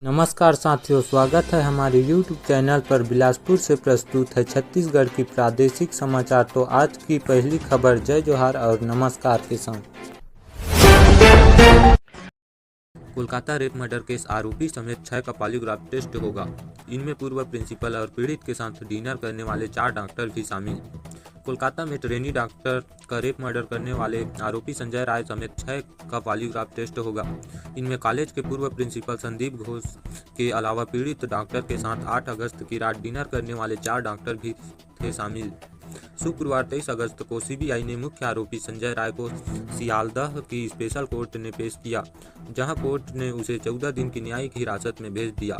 नमस्कार साथियों, स्वागत है हमारे YouTube चैनल पर। बिलासपुर से प्रस्तुत है छत्तीसगढ़ की प्रादेशिक समाचार। तो आज की पहली खबर जय जोहार और नमस्कार के संग। कोलकाता रेप मर्डर केस आरोपी समेत 6 का पॉलीग्राफ टेस्ट होगा। इनमें पूर्व प्रिंसिपल और पीड़ित के साथ डिनर करने वाले 4 डॉक्टर भी शामिल। कोलकाता में ट्रेनी डॉक्टर का रेप मर्डर करने वाले आरोपी संजय राय समेत 6 का पॉलीग्राफ टेस्ट होगा। इनमें कॉलेज के पूर्व प्रिंसिपल संदीप घोष के अलावा पीड़ित डॉक्टर के साथ 8 अगस्त की रात डिनर करने वाले 4 डॉक्टर भी थे शामिल। शुक्रवार 23 अगस्त को सीबीआई ने मुख्य आरोपी संजय राय को सियालदह की स्पेशल कोर्ट ने पेश किया, जहां कोर्ट ने उसे 14 दिन की न्यायिक हिरासत में भेज दिया।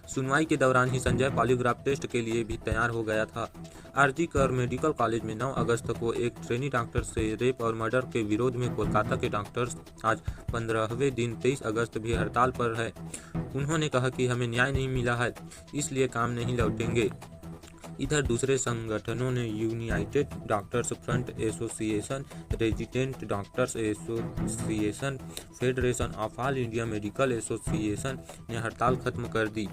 सुनवाई के दौरान ही संजय पॉलीग्राफ टेस्ट के लिए भी तैयार हो गया था। आरजी कर मेडिकल कॉलेज में 9 अगस्त को एक ट्रेनी डॉक्टर से रेप और मर्डर के विरोध में कोलकाता के डॉक्टर्स आज 15वें दिन 23 अगस्त भी हड़ताल पर है। उन्होंने कहा कि हमें न्याय नहीं मिला है, इसलिए काम नहीं लौटेंगे। इधर दूसरे संगठनों ने United doctors front association, resident doctors association, federation of all India medical association ने हड़ताल खत्म कर दी।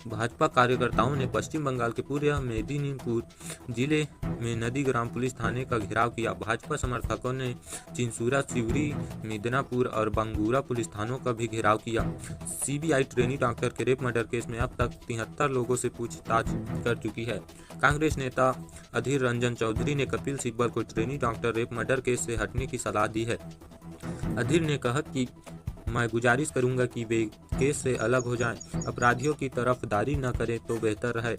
भाजपा कार्यकर्ताओं ने पश्चिम बंगाल के पूर्व मेदिनीपुर जिले में नंदीग्राम पुलिस थाने का घेराव किया। भाजपा समर्थकों ने चिंसुरा, सिवरी, मिदनापुर और बांगूरा पुलिस थानों का भी घेराव किया। सीबीआई ट्रेनी डॉक्टर के रेप मर्डर केस में अब तक 73 लोगों से पूछताछ कर चुकी है। कांग्रेस नेता अधीर रंजन चौधरी ने कपिल सिब्बल को trainee doctor rape murder case से हटने की सलाह दी है। अधीर ने कहा कि मैं गुजारिश करूंगा कि वे केस से अलग हो जाएं, अपराधियों की तरफदारी न करें तो बेहतर है,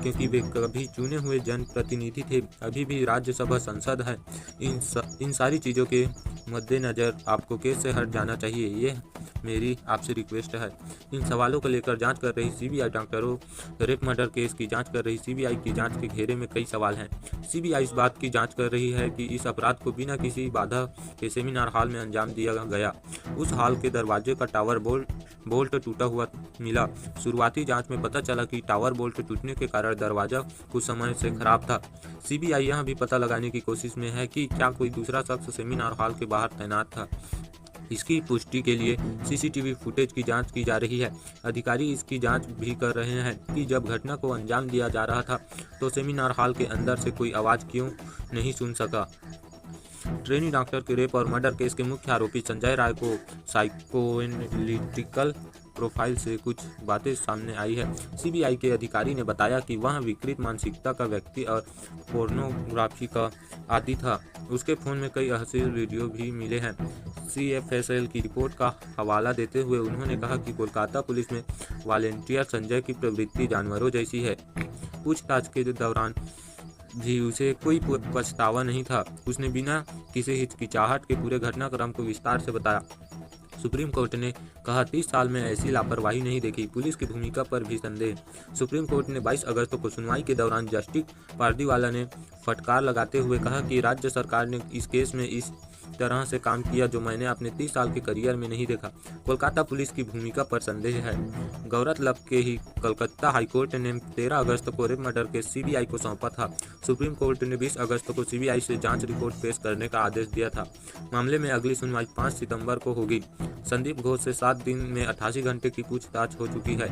क्योंकि वे कभी चुने हुए जनप्रतिनिधि थे, अभी भी राज्यसभा सांसद हैं। इन सारी चीज़ों के मद्देनज़र आपको केस से हट जाना चाहिए, ये मेरी आपसे रिक्वेस्ट है। इन सवालों को लेकर जांच कर रही सीबीआई डॉक्टरों रेप मर्डर केस की जांच कर रही सीबीआई की जांच के घेरे में कई सवाल हैं। सीबीआई इस बात की जांच कर रही है कि इस अपराध को बिना किसी बाधा के सेमिनार हॉल में अंजाम दिया गया। उस हॉल के दरवाजे का टावर बोल्ट टूटा हुआ मिला। शुरुआती जांच में पता चला कि टावर बोल्ट टूटने के कारण दरवाजा कुछ समय से खराब था। सीबीआई यह भी पता लगाने की कोशिश में है कि क्या कोई दूसरा शख्स सेमिनार हॉल के बाहर तैनात था। इसकी पुष्टि के लिए सीसीटीवी फुटेज की जांच की जा रही है। अधिकारी इसकी जांच भी कर रहे हैं कि जब घटना को अंजाम दिया जा रहा था तो सेमिनार हॉल के अंदर से कोई आवाज़ क्यों नहीं सुन सका। ट्रेनी डॉक्टर के रेप और मर्डर केस के मुख्य आरोपी संजय राय को साइकोएनालिटिकल प्रोफाइल से कुछ बातें सामने आई है। सीबीआई के अधिकारी ने बताया कि वह विकृत मानसिकता का व्यक्ति और पोर्नोग्राफी का आदी था। उसके फोन में कई अश्लील वीडियो भी मिले हैं। CFSL की रिपोर्ट का हवाला देते हुए उन्होंने कहा कि कोलकाता पुलिस में वॉलेंटियर संजय की प्रवृत्ति जानवरों जैसी है। पूछताछ के दौरान भी उसे कोई पछतावा नहीं था। उसने बिना किसी हिचकिचाहट के पूरे घटनाक्रम को विस्तार से बताया। सुप्रीम कोर्ट ने कहा 30 साल में ऐसी लापरवाही नहीं देखी। पुलिस की भूमिका पर भी संदेह। सुप्रीम कोर्ट ने 22 अगस्त को सुनवाई के दौरान जस्टिस पारदीवाला ने फटकार लगाते हुए कहा कि राज्य सरकार ने इस केस में इस तरह से काम किया जो मैंने अपने 30 साल के करियर में नहीं देखा। कोलकाता पुलिस की भूमिका पर संदेह है। गौरतलब के ही कलकत्ता हाईकोर्ट ने 13 अगस्त को रेप मर्डर केस सीबीआई को सौंपा था। सुप्रीम कोर्ट ने 20 अगस्त को सीबीआई से जांच रिपोर्ट पेश करने का आदेश दिया था। मामले में अगली सुनवाई 5 सितंबर को होगी। संदीप घोष से 7 दिन में 88 घंटे की पूछताछ हो चुकी है।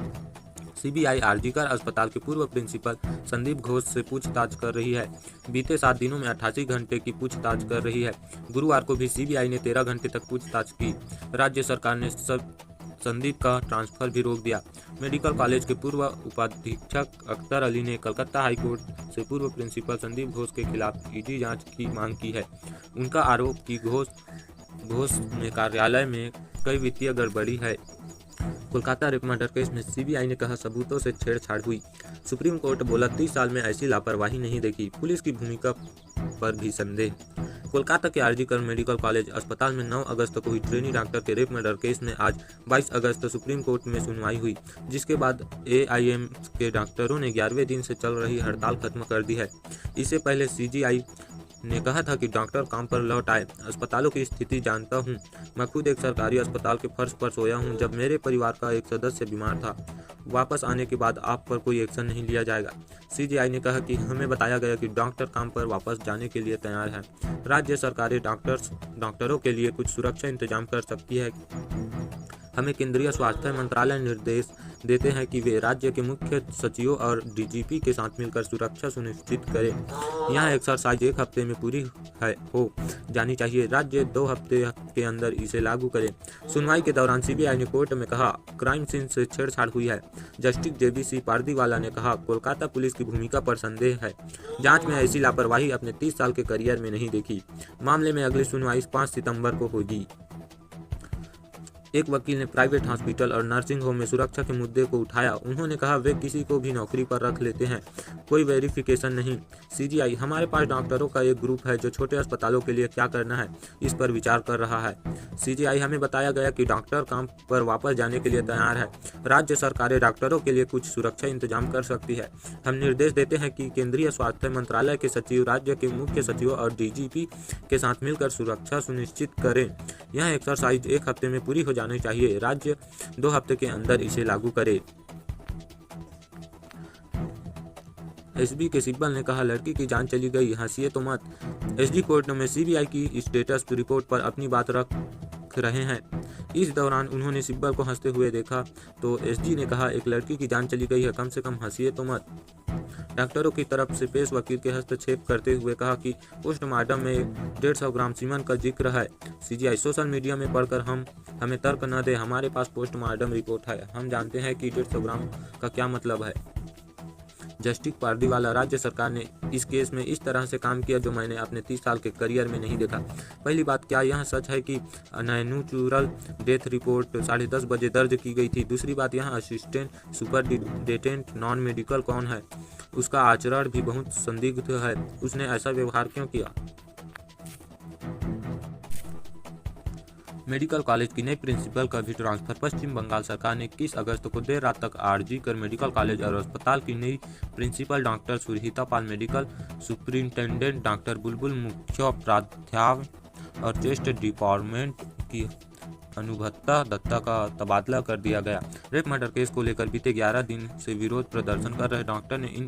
सीबीआई आरजीकर अस्पताल के पूर्व प्रिंसिपल संदीप घोष से पूछताछ कर रही है। बीते 7 दिनों में 88 घंटे की पूछताछ कर रही है। गुरुवार को भी सीबीआई ने 13 घंटे तक पूछताछ की। राज्य सरकार ने संदीप का ट्रांसफर भी रोक दिया। मेडिकल कॉलेज के पूर्व उपाधीक्षक अख्तर अली ने कलकत्ता हाईकोर्ट से पूर्व प्रिंसिपल संदीप घोष के खिलाफ ईडी जांच की मांग की है। उनका आरोप कि घोष में कार्यालय में कई वित्तीय गड़बड़ी है। कोलकाता रेप मर्डर केस में सीबीआई ने कहा सबूतों से छेड़छाड़ हुई। सुप्रीम कोर्ट बोला 30 साल में ऐसी लापरवाही नहीं देखी। पुलिस की भूमिका पर भी संदेह। कोलकाता के आरजी कर मेडिकल कॉलेज अस्पताल में 9 अगस्त को हुई ट्रेनी डॉक्टर के रेप मर्डर केस में आज 22 अगस्त सुप्रीम कोर्ट में सुनवाई हुई, जिसके बाद AIM के डॉक्टरों ने 11वें दिन से चल रही हड़ताल खत्म कर दी है। इससे पहले CGI ने कहा था कि डॉक्टर काम पर लौट आए। अस्पतालों की स्थिति जानता हूं। मैं खुद एक सरकारी अस्पताल के फर्श पर सोया हूं जब मेरे परिवार का एक सदस्य बीमार था। वापस आने के बाद आप पर कोई एक्शन नहीं लिया जाएगा। CGI ने कहा कि हमें बताया गया कि डॉक्टर काम पर वापस जाने के लिए तैयार हैं। राज्य सरकारें डॉक्टरों के लिए कुछ सुरक्षा इंतजाम कर सकती है। हमें केंद्रीय स्वास्थ्य मंत्रालय निर्देश देते हैं कि वे राज्य के मुख्य सचिवों और डीजीपी के साथ मिलकर सुरक्षा सुनिश्चित करें। यह एक्सरसाइज 1 हफ्ते में पूरी हो जानी चाहिए। राज्य 2 हफ्ते के अंदर इसे लागू करे। सुनवाई के दौरान सीबीआई ने कोर्ट में कहा, क्राइम सीन से छेड़छाड़ हुई है। जस्टिस जेबीसी पारदीवाला ने कहा, कोलकाता पुलिस की भूमिका पर संदेह है। जांच में ऐसी लापरवाही अपने 30 साल के करियर में नहीं देखी। मामले में अगली सुनवाई 5 सितंबर को होगी। एक वकील ने प्राइवेट हॉस्पिटल और नर्सिंग होम में सुरक्षा के मुद्दे को उठाया। उन्होंने कहा, वे किसी को भी नौकरी पर रख लेते हैं, कोई वेरिफिकेशन नहीं। सीजीआई, हमारे पास डॉक्टरों का एक ग्रुप है जो छोटे अस्पतालों के लिए क्या करना है इस पर विचार कर रहा है। सीजीआई, हमें बताया गया कि डॉक्टर काम पर वापस जाने के लिए तैयार है। राज्य सरकारें डॉक्टरों के लिए कुछ सुरक्षा इंतजाम कर सकती है। हम निर्देश देते हैं कि केंद्रीय स्वास्थ्य मंत्रालय के सचिव राज्य के मुख्य सचिवों और डीजीपी के साथ मिलकर सुरक्षा सुनिश्चित करें। यह एक्सरसाइज 1 हफ्ते में पूरी हो जानी चाहिए। राज्य 2 हफ्ते के अंदर इसे लागू करे। एसबी के सिब्बल ने कहा, लड़की की जान चली गई, हंसिए तो मत। एसडी कोर्ट में सीबीआई की स्टेटस रिपोर्ट पर अपनी बात रख रहे हैं। इस दौरान उन्होंने सिब्बल को हंसते हुए देखा तो एसडी ने कहा, एक लड़की की जान चली गई है, कम से कम हंसिए तो मत। डॉक्टरों की तरफ से पेश वकील के हस्तक्षेप करते हुए कहा कि पोस्टमार्टम में 150 ग्राम सीमेंट का जिक्र है। सीजीआई, सोशल मीडिया में पढ़कर हमें तर्क न दे। हमारे पास पोस्टमार्टम रिपोर्ट है, हम जानते हैं कि 150 ग्राम का क्या मतलब है। जस्टिस पारदीवाला, राज्य सरकार ने इस केस में इस तरह से काम किया जो मैंने अपने 30 साल के करियर में नहीं देखा। पहली बात, क्या यह सच है कि नैचुरल डेथ रिपोर्ट 10:30 बजे दर्ज की गई थी? दूसरी बात, यहाँ असिस्टेंट सुपरिटेंडेंट नॉन मेडिकल कौन है? उसका आचरण भी बहुत संदिग्ध है। उसने ऐसा व्यवहार क्यों किया? मेडिकल कॉलेज की नई प्रिंसिपल का भी ट्रांसफर। पश्चिम बंगाल सरकार ने 21 अगस्त को देर रात तक आरजी कर मेडिकल कॉलेज और अस्पताल की नई प्रिंसिपल डॉक्टर सुरहिता पाल, मेडिकल सुपरिंटेंडेंट डॉक्टर बुलबुल, मुख्य प्राध्यापक और चेस्ट डिपार्टमेंट की अनुभत्ता दत्ता का तबादला कर दिया गया। रेप मर्डर केस को लेकर बीते 11 दिन से विरोध प्रदर्शन कर रहे डॉक्टर ने इन